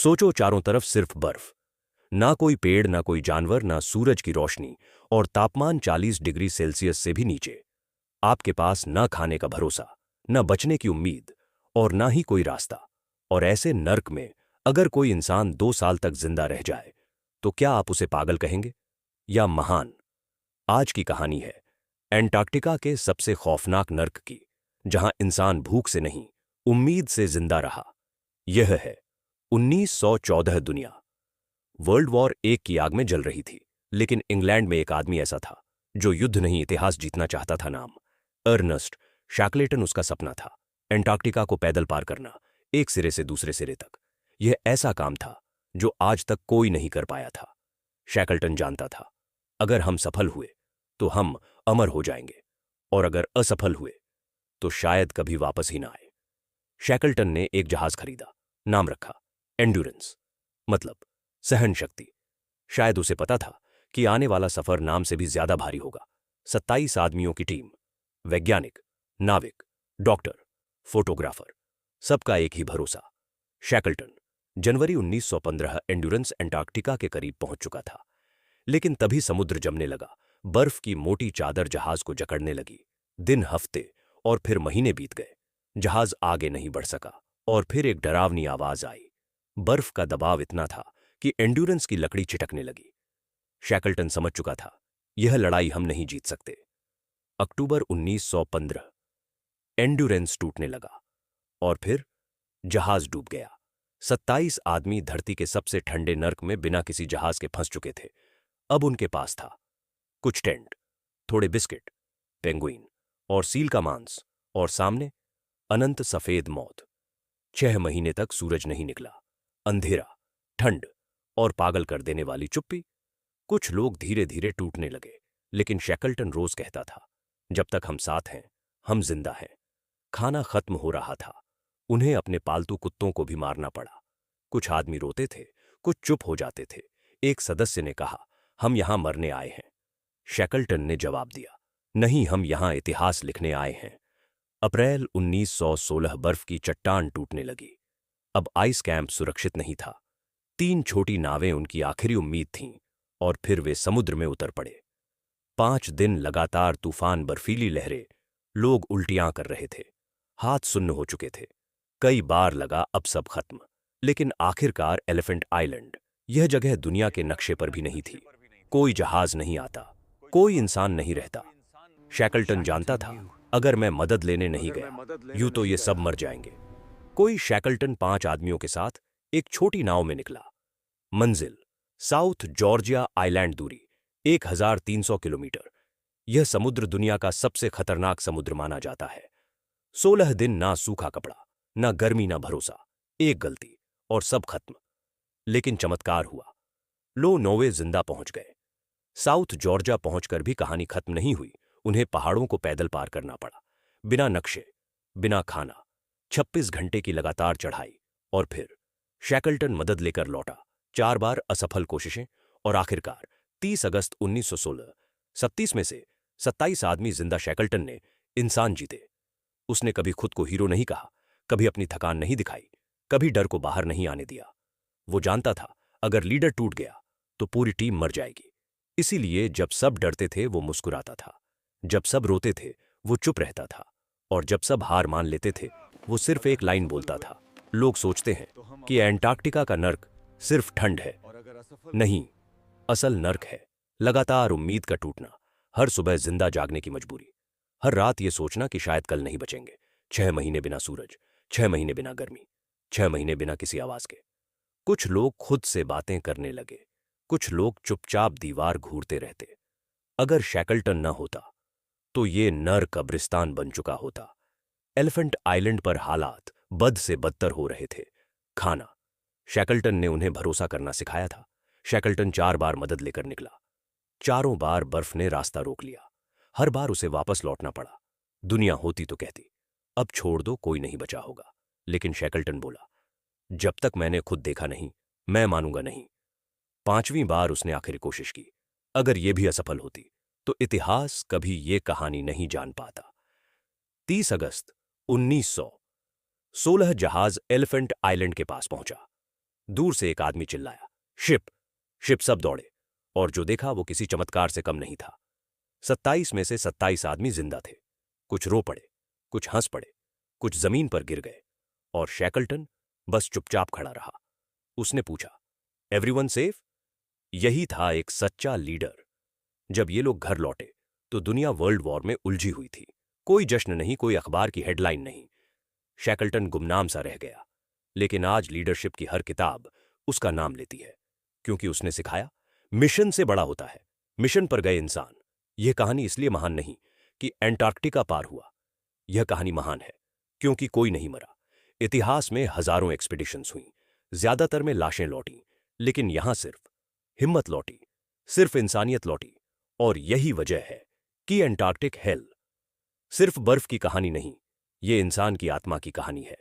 सोचो, चारों तरफ सिर्फ बर्फ, ना कोई पेड़, ना कोई जानवर, ना सूरज की रोशनी, और तापमान 40 डिग्री सेल्सियस से भी नीचे। आपके पास ना खाने का भरोसा, ना बचने की उम्मीद, और ना ही कोई रास्ता। और ऐसे नर्क में अगर कोई इंसान 2 साल तक जिंदा रह जाए, तो क्या आप उसे पागल कहेंगे या महान? आज की कहानी है एंटार्क्टिका के सबसे खौफनाक नर्क की, जहां इंसान भूख से नहीं, उम्मीद से जिंदा रहा। यह है 1914 दुनिया। वर्ल्ड वॉर 1 की आग में जल रही थी, लेकिन इंग्लैंड में एक आदमी ऐसा था जो युद्ध नहीं, इतिहास जीतना चाहता था। नाम अर्नस्ट शैकलेटन उसका सपना था। एंटार्क्टिका को पैदल पार करना, एक सिरे से दूसरे सिरे तक। यह ऐसा काम था जो आज तक कोई नहीं कर पाया था। शैकलटन जानता था, अगर हम सफल हुए तो हम अमर हो जाएंगे, और अगर असफल हुए तो शायद कभी वापस ही ना आए। शैकलटन ने एक जहाज खरीदा, नाम रखा एंड्योरेंस, मतलब सहन शक्ति। शायद उसे पता था कि आने वाला सफर नाम से भी ज्यादा भारी होगा। 27 आदमियों की टीम, वैज्ञानिक, नाविक, डॉक्टर, फोटोग्राफर, सबका एक ही भरोसा, शैकलटन। जनवरी 1915 एंड्योरेंस एंटार्क्टिका के करीब पहुंच चुका था, लेकिन तभी समुद्र जमने लगा। बर्फ की मोटी चादर जहाज को जकड़ने लगी। दिन, हफ्ते और फिर महीने बीत गए। जहाज आगे नहीं बढ़ सका, और फिर एक डरावनी आवाज आई। बर्फ का दबाव इतना था कि एंड्योरेंस की लकड़ी छिटकने लगी। शैकलटन समझ चुका था, यह लड़ाई हम नहीं जीत सकते। अक्टूबर 1915, एंड्योरेंस टूटने लगा, और फिर जहाज डूब गया। 27 आदमी धरती के सबसे ठंडे नर्क में बिना किसी जहाज के फंस चुके थे। अब उनके पास था कुछ टेंट, थोड़े बिस्किट, पेंगुइन और सील का मांस, और सामने अनंत सफेद मौत। 6 महीने तक सूरज नहीं निकला, अंधेरा, ठंड और पागल कर देने वाली चुप्पी। कुछ लोग धीरे धीरे टूटने लगे, लेकिन शैकलटन रोज कहता था, जब तक हम साथ हैं, हम जिंदा हैं। खाना खत्म हो रहा था। उन्हें अपने पालतू कुत्तों को भी मारना पड़ा। कुछ आदमी रोते थे, कुछ चुप हो जाते थे। एक सदस्य ने कहा, हम यहां मरने आए हैं। शैकलटन ने जवाब दिया, नहीं, हम यहां इतिहास लिखने आए हैं। अप्रैल 1916, बर्फ की चट्टान टूटने लगी। अब आइस कैंप सुरक्षित नहीं था। 3 छोटी नावें उनकी आखिरी उम्मीद थीं, और फिर वे समुद्र में उतर पड़े। 5 दिन लगातार तूफान, बर्फीली लहरें, लोग उल्टियां कर रहे थे, हाथ सुन्न हो चुके थे। कई बार लगा अब सब खत्म, लेकिन आखिरकार एलिफेंट आइलैंड, यह जगह दुनिया के नक्शे पर भी नहीं थी। कोई जहाज नहीं आता, कोई इंसान नहीं रहता। शैकलटन जानता था, अगर मैं मदद लेने नहीं गया, यूं तो ये सब मर जाएंगे। कोई शैकलटन 5 आदमियों के साथ एक छोटी नाव में निकला। मंजिल साउथ जॉर्जिया आइलैंड, दूरी 1300 किलोमीटर। यह समुद्र दुनिया का सबसे खतरनाक समुद्र माना जाता है। 16 दिन, ना सूखा कपड़ा, ना गर्मी, ना भरोसा। एक गलती और सब खत्म। लेकिन चमत्कार हुआ, लो नौवे जिंदा पहुंच गए। साउथ जॉर्जिया पहुंचकर भी कहानी खत्म नहीं हुई। उन्हें पहाड़ों को पैदल पार करना पड़ा, बिना नक्शे, बिना खाना। 26 घंटे की लगातार चढ़ाई, और फिर शैकलटन मदद लेकर लौटा। 4 बार असफल कोशिशें, और आखिरकार 30 अगस्त 1916, 37 में से 27 आदमी जिंदा। शैकलटन ने इंसान जीते। उसने कभी खुद को हीरो नहीं कहा, कभी अपनी थकान नहीं दिखाई, कभी डर को बाहर नहीं आने दिया। वो जानता था, अगर लीडर टूट गया तो पूरी टीम मर जाएगी। इसीलिए जब सब डरते थे वो मुस्कुराता था, जब सब रोते थे वो चुप रहता था, और जब सब हार मान लेते थे वो सिर्फ एक लाइन बोलता था। लोग सोचते हैं कि एंटार्क्टिका का नर्क सिर्फ ठंड है। नहीं, असल नर्क है लगातार उम्मीद का टूटना, हर सुबह जिंदा जागने की मजबूरी, हर रात ये सोचना कि शायद कल नहीं बचेंगे। 6 महीने बिना सूरज, 6 महीने बिना गर्मी, 6 महीने बिना किसी आवाज के। कुछ लोग खुद से बातें करने लगे, कुछ लोग चुपचाप दीवार घूरते रहते। अगर शैकलटन न होता तो ये नर कब्रिस्तान बन चुका होता। एलिफेंट आइलैंड पर हालात बद से बदतर हो रहे थे। खाना, शैकलटन ने उन्हें भरोसा करना सिखाया था। शैकलटन 4 बार मदद लेकर निकला। चारों बार बर्फ ने रास्ता रोक लिया। हर बार उसे वापस लौटना पड़ा। दुनिया होती तो कहती, अब छोड़ दो, कोई नहीं बचा होगा। लेकिन शैकलटन बोला, जब तक मैंने खुद देखा नहीं, मैं मानूंगा नहीं। 5वीं बार उसने आखिरी कोशिश की। अगर यह भी असफल होती तो इतिहास कभी यह कहानी नहीं जान पाता। 30 अगस्त 1916, जहाज एलिफेंट आइलैंड के पास पहुंचा। दूर से एक आदमी चिल्लाया, शिप। शिप। सब दौड़े, और जो देखा वो किसी चमत्कार से कम नहीं था। 27 में से 27 आदमी जिंदा थे। कुछ रो पड़े, कुछ हंस पड़े, कुछ जमीन पर गिर गए, और शैकल्टन बस चुपचाप खड़ा रहा। उसने पूछा, एवरीवन सेफ? यही था एक सच्चा लीडर। जब ये लोग घर लौटे तो दुनिया वर्ल्ड वॉर में उलझी हुई थी। कोई जश्न नहीं, कोई अखबार की हेडलाइन नहीं। शैकल्टन गुमनाम सा रह गया। लेकिन आज लीडरशिप की हर किताब उसका नाम लेती है, क्योंकि उसने सिखाया मिशन से बड़ा होता है मिशन पर गए इंसान। यह कहानी इसलिए महान नहीं कि एंटार्क्टिका पार हुआ। यह कहानी महान है क्योंकि कोई नहीं मरा। इतिहास में हजारों एक्सपीडिशंस हुई, ज्यादातर में लाशें लौटी, लेकिन यहां सिर्फ हिम्मत लौटी, सिर्फ इंसानियत लौटी। और यही वजह है कि एंटार्क्टिक हेल सिर्फ बर्फ की कहानी नहीं, ये इंसान की आत्मा की कहानी है।